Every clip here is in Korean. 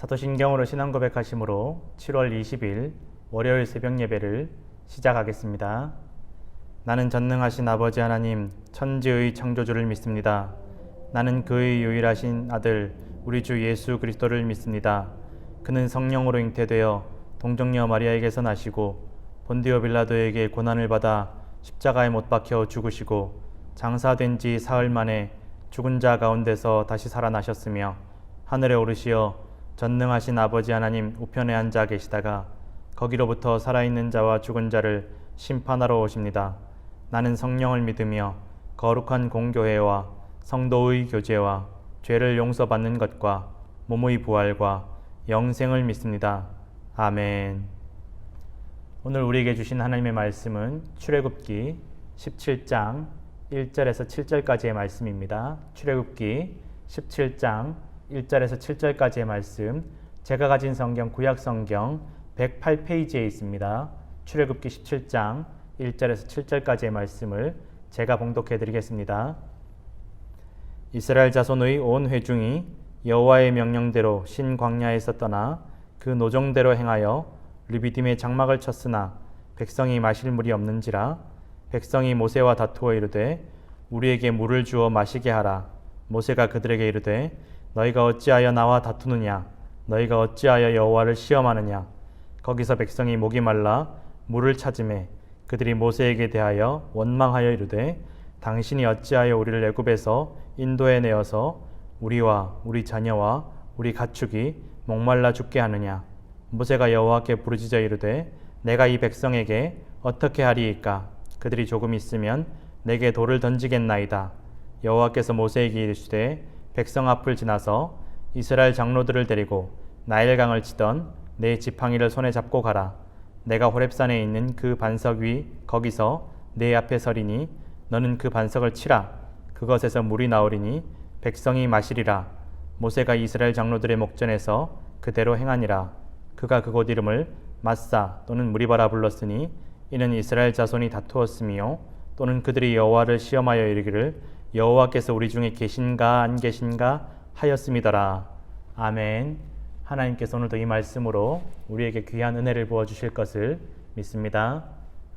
사도신경으로 신앙 고백하심으로 7월 20일 월요일 새벽 예배를 시작하겠습니다. 나는 전능하신 아버지 하나님 천지의 창조주를 믿습니다. 나는 그의 유일하신 아들 우리 주 예수 그리스도를 믿습니다. 그는 성령으로 잉태되어 동정녀 마리아에게서 나시고 본디오 빌라도에게 고난을 받아 십자가에 못 박혀 죽으시고 장사된 지 사흘 만에 죽은 자 가운데서 다시 살아나셨으며 하늘에 오르시어 전능하신 아버지 하나님 우편에 앉아 계시다가 거기로부터 살아있는 자와 죽은 자를 심판하러 오십니다. 나는 성령을 믿으며 거룩한 공교회와 성도의 교제와 죄를 용서받는 것과 몸의 부활과 영생을 믿습니다. 아멘. 오늘 우리에게 주신 하나님의 말씀은 출애굽기 17장 1절에서 7절까지의 말씀입니다. 출애굽기 17장 1절에서 7절까지의 말씀, 제가 가진 성경 구약 성경 108페이지에 있습니다. 출애굽기 17장 1절에서 7절까지의 말씀을 제가 봉독해 드리겠습니다. 이스라엘 자손의 온 회중이 여호와의 명령대로 신 광야에서 떠나 그 노정대로 행하여 르비딤의 장막을 쳤으나 백성이 마실 물이 없는지라 백성이 모세와 다투어 이르되 우리에게 물을 주어 마시게 하라. 모세가 그들에게 이르되 너희가 어찌하여 나와 다투느냐? 너희가 어찌하여 여호와를 시험하느냐? 거기서 백성이 목이 말라 물을 찾으매 그들이 모세에게 대하여 원망하여 이르되 당신이 어찌하여 우리를 애굽에서 인도해 내어서 우리와 우리 자녀와 우리 가축이 목말라 죽게 하느냐? 모세가 여호와께 부르짖어 이르되 내가 이 백성에게 어떻게 하리이까? 그들이 조금 있으면 내게 돌을 던지겠나이다. 여호와께서 모세에게 이르시되 백성 앞을 지나서 이스라엘 장로들을 데리고 나일강을 치던 내 지팡이를 손에 잡고 가라. 내가 호렙산에 있는 그 반석 위 거기서 내 앞에 서리니 너는 그 반석을 치라. 그것에서 물이 나오리니 백성이 마시리라. 모세가 이스라엘 장로들의 목전에서 그대로 행하니라. 그가 그곳 이름을 마사 또는 무리바라 불렀으니 이는 이스라엘 자손이 다투었으며 또는 그들이 여호와를 시험하여 이르기를 여호와께서 우리 중에 계신가 안 계신가 하였음이더라. 아멘. 하나님께서 오늘도 이 말씀으로 우리에게 귀한 은혜를 부어주실 것을 믿습니다.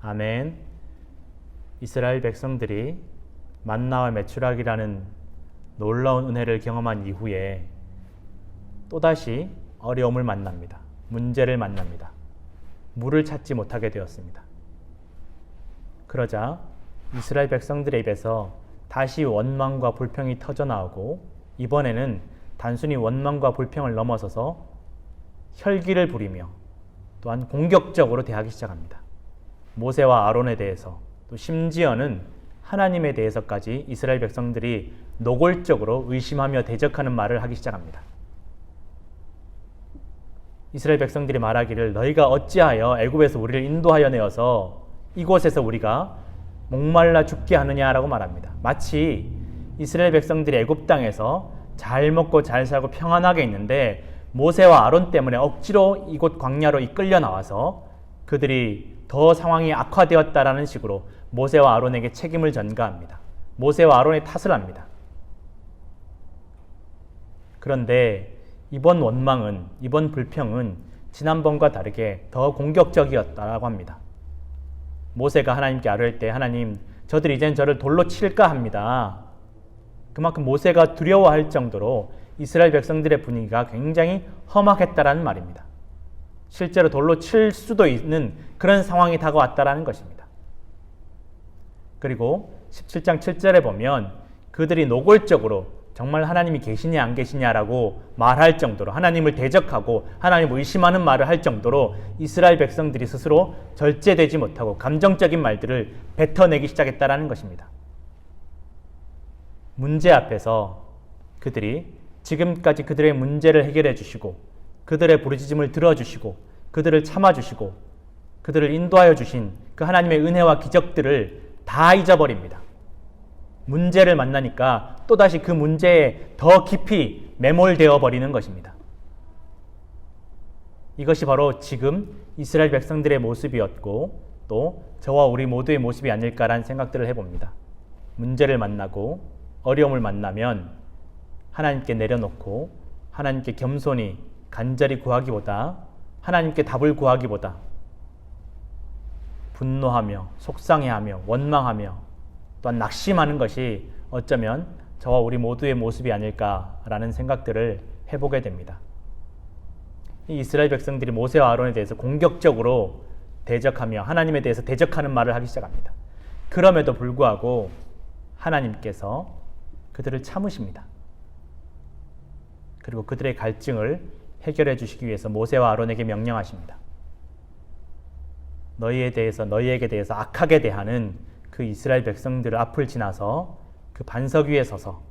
아멘. 이스라엘 백성들이 만나와 메추라기라는 놀라운 은혜를 경험한 이후에 또다시 어려움을 만납니다. 문제를 만납니다. 물을 찾지 못하게 되었습니다. 그러자 이스라엘 백성들의 입에서 다시 원망과 불평이 터져나오고 이번에는 단순히 원망과 불평을 넘어서서 혈기를 부리며 또한 공격적으로 대하기 시작합니다. 모세와 아론에 대해서 또 심지어는 하나님에 대해서까지 이스라엘 백성들이 노골적으로 의심하며 대적하는 말을 하기 시작합니다. 이스라엘 백성들이 말하기를 너희가 어찌하여 애굽에서 우리를 인도하여 내어서 이곳에서 우리가 목말라 죽게 하느냐라고 말합니다. 마치 이스라엘 백성들이 애굽 땅에서 잘 먹고 잘 살고 평안하게 있는데 모세와 아론 때문에 억지로 이곳 광야로 이끌려 나와서 그들이 더 상황이 악화되었다라는 식으로 모세와 아론에게 책임을 전가합니다. 모세와 아론의 탓을 합니다. 그런데 이번 원망은, 이번 불평은 지난번과 다르게 더 공격적이었다라고 합니다. 모세가 하나님께 아뢰을 때 하나님 저들이 이젠 저를 돌로 칠까 합니다. 그만큼 모세가 두려워할 정도로 이스라엘 백성들의 분위기가 굉장히 험악했다라는 말입니다. 실제로 돌로 칠 수도 있는 그런 상황이 다가왔다라는 것입니다. 그리고 17장 7절에 보면 그들이 노골적으로 정말 하나님이 계시냐 안 계시냐라고 말할 정도로 하나님을 대적하고 하나님을 의심하는 말을 할 정도로 이스라엘 백성들이 스스로 절제되지 못하고 감정적인 말들을 뱉어내기 시작했다라는 것입니다. 문제 앞에서 그들이 지금까지 그들의 문제를 해결해 주시고 그들의 부르짖음을 들어주시고 그들을 참아주시고 그들을 인도하여 주신 그 하나님의 은혜와 기적들을 다 잊어버립니다. 문제를 만나니까 또다시 그 문제에 더 깊이 매몰되어 버리는 것입니다. 이것이 바로 지금 이스라엘 백성들의 모습이었고 또 저와 우리 모두의 모습이 아닐까라는 생각들을 해봅니다. 문제를 만나고 어려움을 만나면 하나님께 내려놓고 하나님께 겸손히 간절히 구하기보다, 하나님께 답을 구하기보다 분노하며 속상해하며 원망하며 또한 낙심하는 것이 어쩌면 저와 우리 모두의 모습이 아닐까라는 생각들을 해보게 됩니다. 이 이스라엘 백성들이 모세와 아론에 대해서 공격적으로 대적하며 하나님에 대해서 대적하는 말을 하기 시작합니다. 그럼에도 불구하고 하나님께서 그들을 참으십니다. 그리고 그들의 갈증을 해결해 주시기 위해서 모세와 아론에게 명령하십니다. 너희에게 대해서 악하게 대하는 그 이스라엘 백성들 앞을 지나서 그 반석 위에 서서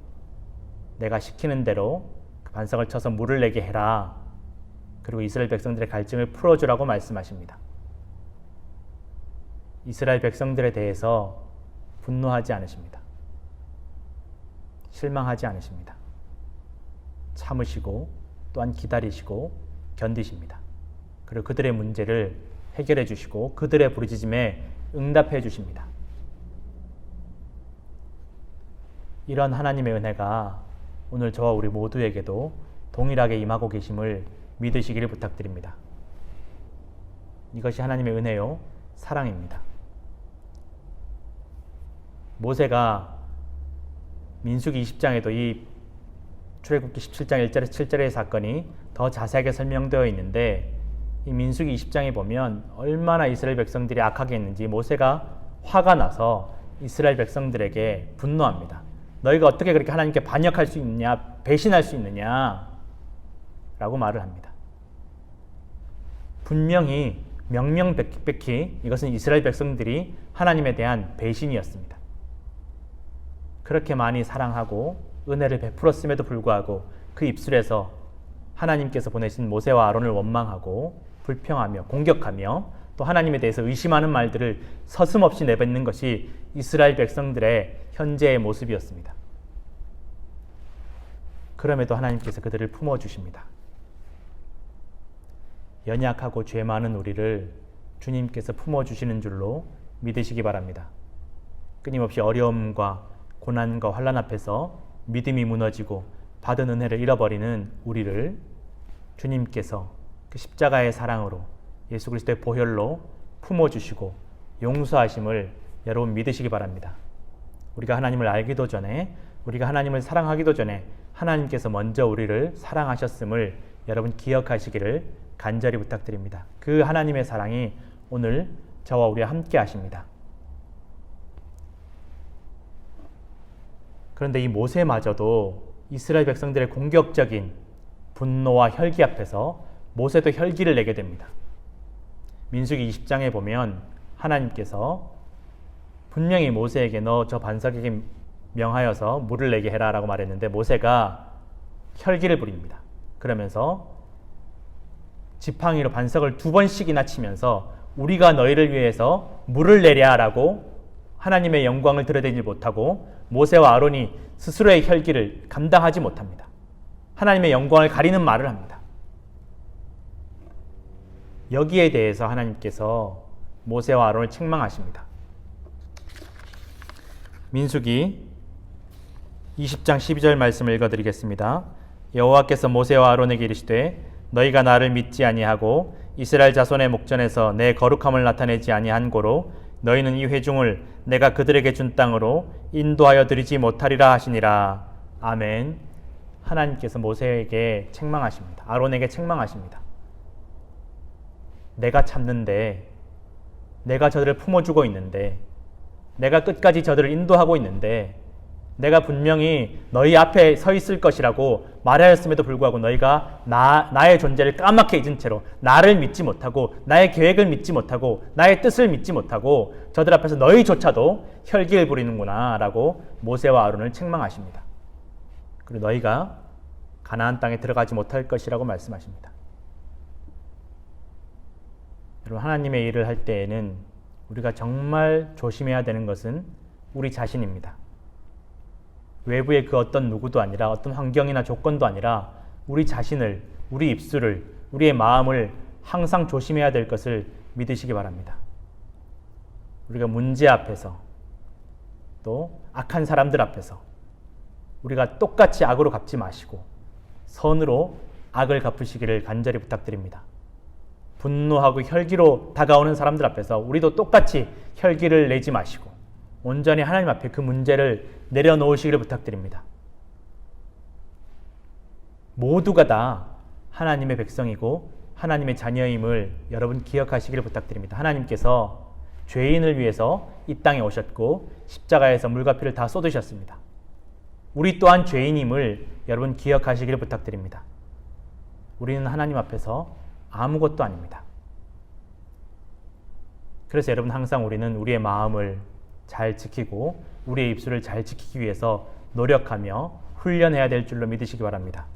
내가 시키는 대로 그 반석을 쳐서 물을 내게 해라. 그리고 이스라엘 백성들의 갈증을 풀어주라고 말씀하십니다. 이스라엘 백성들에 대해서 분노하지 않으십니다. 실망하지 않으십니다. 참으시고 또한 기다리시고 견디십니다. 그리고 그들의 문제를 해결해 주시고 그들의 부르짖음에 응답해 주십니다. 이런 하나님의 은혜가 오늘 저와 우리 모두에게도 동일하게 임하고 계심을 믿으시기를 부탁드립니다. 이것이 하나님의 은혜요, 사랑입니다. 모세가 민수기 20장에도 이 출애굽기 17장 1절에서 7절의 사건이 더 자세하게 설명되어 있는데, 이 민수기 20장에 보면 얼마나 이스라엘 백성들이 악하게 했는지 모세가 화가 나서 이스라엘 백성들에게 분노합니다. 너희가 어떻게 그렇게 하나님께 반역할 수 있느냐, 배신할 수 있느냐 라고 말을 합니다. 분명히 명명백백히 이것은 이스라엘 백성들이 하나님에 대한 배신이었습니다. 그렇게 많이 사랑하고 은혜를 베풀었음에도 불구하고 그 입술에서 하나님께서 보내신 모세와 아론을 원망하고 불평하며 공격하며 또 하나님에 대해서 의심하는 말들을 서슴없이 내뱉는 것이 이스라엘 백성들의 현재의 모습이었습니다. 그럼에도 하나님께서 그들을 품어주십니다. 연약하고 죄 많은 우리를 주님께서 품어주시는 줄로 믿으시기 바랍니다. 끊임없이 어려움과 고난과 환난 앞에서 믿음이 무너지고 받은 은혜를 잃어버리는 우리를 주님께서 그 십자가의 사랑으로 예수 그리스도의 보혈로 품어주시고 용서하심을 여러분 믿으시기 바랍니다. 우리가 하나님을 알기도 전에, 우리가 하나님을 사랑하기도 전에 하나님께서 먼저 우리를 사랑하셨음을 여러분 기억하시기를 간절히 부탁드립니다. 그 하나님의 사랑이 오늘 저와 우리와 함께 하십니다. 그런데 이 모세마저도 이스라엘 백성들의 공격적인 분노와 혈기 앞에서 모세도 혈기를 내게 됩니다. 민수기 20장에 보면 하나님께서 분명히 모세에게 너 저 반석에게 명하여서 물을 내게 해라 라고 말했는데 모세가 혈기를 부립니다. 그러면서 지팡이로 반석을 2번씩이나 치면서 우리가 너희를 위해서 물을 내랴 라고 하나님의 영광을 드러내지 못하고 모세와 아론이 스스로의 혈기를 감당하지 못합니다. 하나님의 영광을 가리는 말을 합니다. 여기에 대해서 하나님께서 모세와 아론을 책망하십니다. 민수기 20장 12절 말씀을 읽어드리겠습니다. 여호와께서 모세와 아론에게 이르시되 너희가 나를 믿지 아니하고 이스라엘 자손의 목전에서 내 거룩함을 나타내지 아니한 고로 너희는 이 회중을 내가 그들에게 준 땅으로 인도하여 드리지 못하리라 하시니라. 아멘. 하나님께서 모세에게 책망하십니다. 아론에게 책망하십니다. 내가 참는데, 내가 저들을 품어주고 있는데, 내가 끝까지 저들을 인도하고 있는데, 내가 분명히 너희 앞에 서 있을 것이라고 말하였음에도 불구하고 너희가 나의 존재를 까맣게 잊은 채로 나를 믿지 못하고 나의 계획을 믿지 못하고 나의 뜻을 믿지 못하고 저들 앞에서 너희조차도 혈기를 부리는구나 라고 모세와 아론을 책망하십니다. 그리고 너희가 가나안 땅에 들어가지 못할 것이라고 말씀하십니다. 여러분, 하나님의 일을 할 때에는 우리가 정말 조심해야 되는 것은 우리 자신입니다. 외부의 그 어떤 누구도 아니라 어떤 환경이나 조건도 아니라 우리 자신을, 우리 입술을, 우리의 마음을 항상 조심해야 될 것을 믿으시기 바랍니다. 우리가 문제 앞에서 또 악한 사람들 앞에서 우리가 똑같이 악으로 갚지 마시고 선으로 악을 갚으시기를 간절히 부탁드립니다. 분노하고 혈기로 다가오는 사람들 앞에서 우리도 똑같이 혈기를 내지 마시고 온전히 하나님 앞에 그 문제를 내려놓으시기를 부탁드립니다. 모두가 다 하나님의 백성이고 하나님의 자녀임을 여러분 기억하시기를 부탁드립니다. 하나님께서 죄인을 위해서 이 땅에 오셨고 십자가에서 물과 피를 다 쏟으셨습니다. 우리 또한 죄인임을 여러분 기억하시기를 부탁드립니다. 우리는 하나님 앞에서 아무것도 아닙니다. 그래서 여러분 항상 우리는 우리의 마음을 잘 지키고 우리의 입술을 잘 지키기 위해서 노력하며 훈련해야 될 줄로 믿으시기 바랍니다.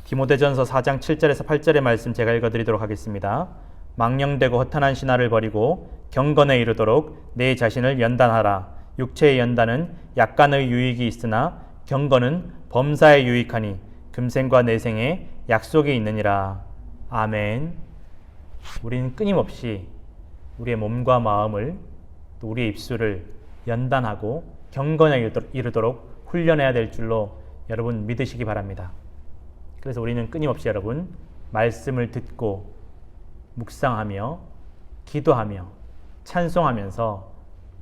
디모데전서 4장 7절에서 8절의 말씀 제가 읽어드리도록 하겠습니다. 망령되고 허탄한 신화를 버리고 경건에 이르도록 내 자신을 연단하라. 육체의 연단은 약간의 유익이 있으나 경건은 범사에 유익하니 금생과 내생에 약속이 있느니라. 아멘. 우리는 끊임없이 우리의 몸과 마음을 또 우리의 입술을 연단하고 경건에 이르도록 훈련해야 될 줄로 여러분 믿으시기 바랍니다. 그래서 우리는 끊임없이 여러분 말씀을 듣고 묵상하며 기도하며 찬송하면서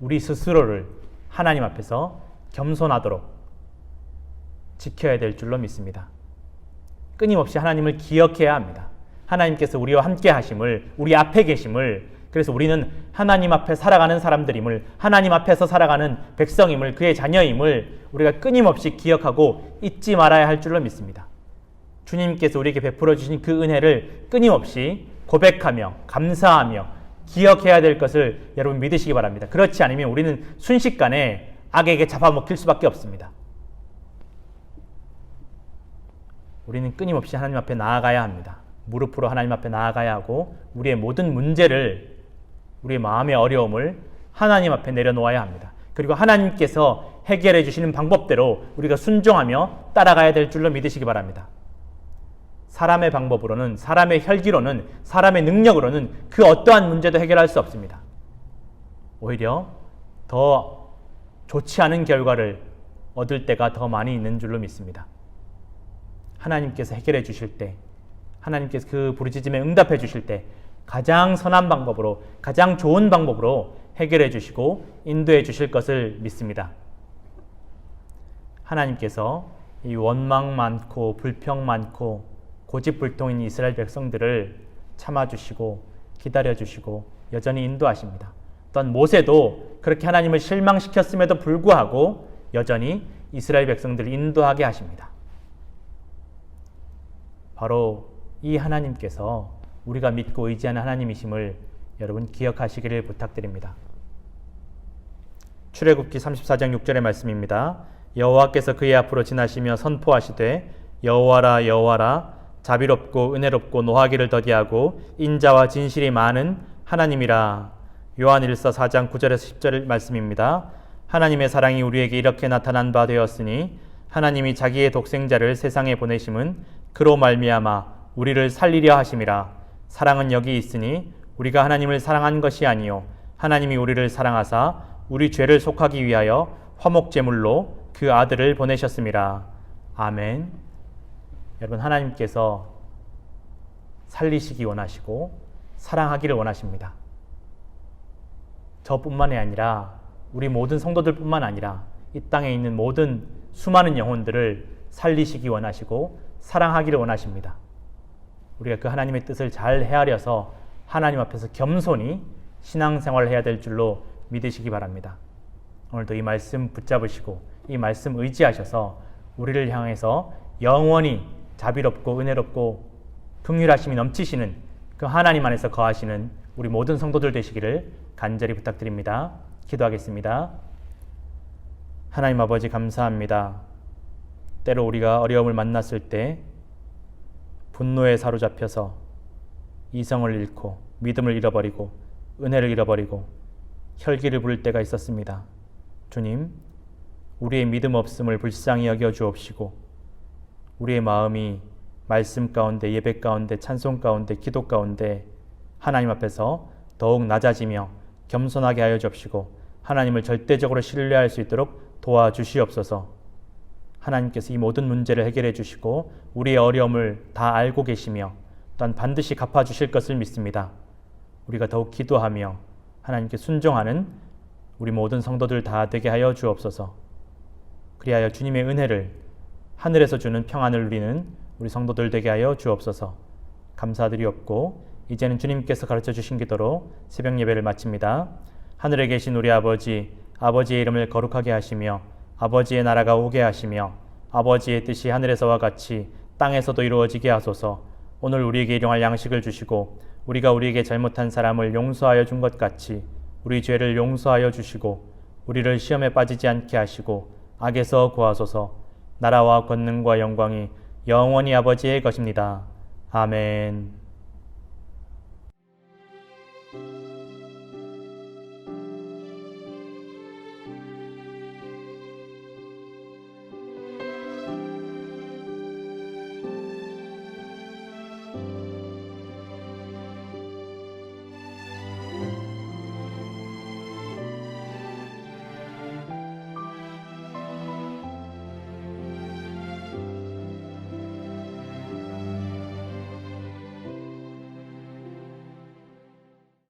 우리 스스로를 하나님 앞에서 겸손하도록 지켜야 될 줄로 믿습니다. 끊임없이 하나님을 기억해야 합니다. 하나님께서 우리와 함께 하심을, 우리 앞에 계심을, 그래서 우리는 하나님 앞에 살아가는 사람들임을, 하나님 앞에서 살아가는 백성임을, 그의 자녀임을 우리가 끊임없이 기억하고 잊지 말아야 할 줄로 믿습니다. 주님께서 우리에게 베풀어 주신 그 은혜를 끊임없이 고백하며 감사하며 기억해야 될 것을 여러분 믿으시기 바랍니다. 그렇지 않으면 우리는 순식간에 악에게 잡아먹힐 수밖에 없습니다. 우리는 끊임없이 하나님 앞에 나아가야 합니다. 무릎으로 하나님 앞에 나아가야 하고 우리의 모든 문제를, 우리의 마음의 어려움을 하나님 앞에 내려놓아야 합니다. 그리고 하나님께서 해결해 주시는 방법대로 우리가 순종하며 따라가야 될 줄로 믿으시기 바랍니다. 사람의 방법으로는, 사람의 혈기로는, 사람의 능력으로는 그 어떠한 문제도 해결할 수 없습니다. 오히려 더 좋지 않은 결과를 얻을 때가 더 많이 있는 줄로 믿습니다. 하나님께서 해결해 주실 때, 하나님께서 그 부르짖음에 응답해 주실 때 가장 선한 방법으로, 가장 좋은 방법으로 해결해 주시고 인도해 주실 것을 믿습니다. 하나님께서 이 원망 많고 불평 많고 고집불통인 이스라엘 백성들을 참아주시고 기다려주시고 여전히 인도하십니다. 또한 모세도 그렇게 하나님을 실망시켰음에도 불구하고 여전히 이스라엘 백성들을 인도하게 하십니다. 바로 이 하나님께서 우리가 믿고 의지하는 하나님이심을 여러분 기억하시기를 부탁드립니다. 출애굽기 34장 6절의 말씀입니다. 여호와께서 그의 앞으로 지나시며 선포하시되 여호와라 여호와라 자비롭고 은혜롭고 노하기를 더디하고 인자와 진실이 많은 하나님이라. 요한일서 4장 9절에서 10절 말씀입니다. 하나님의 사랑이 우리에게 이렇게 나타난 바 되었으니 하나님이 자기의 독생자를 세상에 보내심은 그로 말미암아 우리를 살리려 하심이라. 사랑은 여기 있으니 우리가 하나님을 사랑한 것이 아니요 하나님이 우리를 사랑하사 우리 죄를 속하기 위하여 화목제물로 그 아들을 보내셨음이라. 아멘. 여러분, 하나님께서 살리시기 원하시고 사랑하기를 원하십니다. 저뿐만이 아니라 우리 모든 성도들뿐만 아니라 이 땅에 있는 모든 수많은 영혼들을 살리시기 원하시고 사랑하기를 원하십니다. 우리가 그 하나님의 뜻을 잘 헤아려서 하나님 앞에서 겸손히 신앙생활을 해야 될 줄로 믿으시기 바랍니다. 오늘도 이 말씀 붙잡으시고 이 말씀 의지하셔서 우리를 향해서 영원히 자비롭고 은혜롭고 긍휼하심이 넘치시는 그 하나님 안에서 거하시는 우리 모든 성도들 되시기를 간절히 부탁드립니다. 기도하겠습니다. 하나님 아버지 감사합니다. 때로 우리가 어려움을 만났을 때 분노에 사로잡혀서 이성을 잃고 믿음을 잃어버리고 은혜를 잃어버리고 혈기를 부릴 때가 있었습니다. 주님, 우리의 믿음 없음을 불쌍히 여겨 주옵시고 우리의 마음이 말씀 가운데, 예배 가운데, 찬송 가운데, 기도 가운데 하나님 앞에서 더욱 낮아지며 겸손하게 하여 주옵시고 하나님을 절대적으로 신뢰할 수 있도록 도와주시옵소서. 하나님께서 이 모든 문제를 해결해 주시고 우리의 어려움을 다 알고 계시며 또한 반드시 갚아주실 것을 믿습니다. 우리가 더욱 기도하며 하나님께 순종하는 우리 모든 성도들 다 되게 하여 주옵소서. 그리하여 주님의 은혜를, 하늘에서 주는 평안을 누리는 우리 성도들 되게 하여 주옵소서. 감사드리옵고 이제는 주님께서 가르쳐 주신 기도로 새벽 예배를 마칩니다. 하늘에 계신 우리 아버지, 아버지의 이름을 거룩하게 하시며 아버지의 나라가 오게 하시며 아버지의 뜻이 하늘에서와 같이 땅에서도 이루어지게 하소서. 오늘 우리에게 일용할 양식을 주시고 우리가 우리에게 잘못한 사람을 용서하여 준 것 같이 우리 죄를 용서하여 주시고 우리를 시험에 빠지지 않게 하시고 악에서 구하소서. 나라와 권능과 영광이 영원히 아버지의 것입니다. 아멘.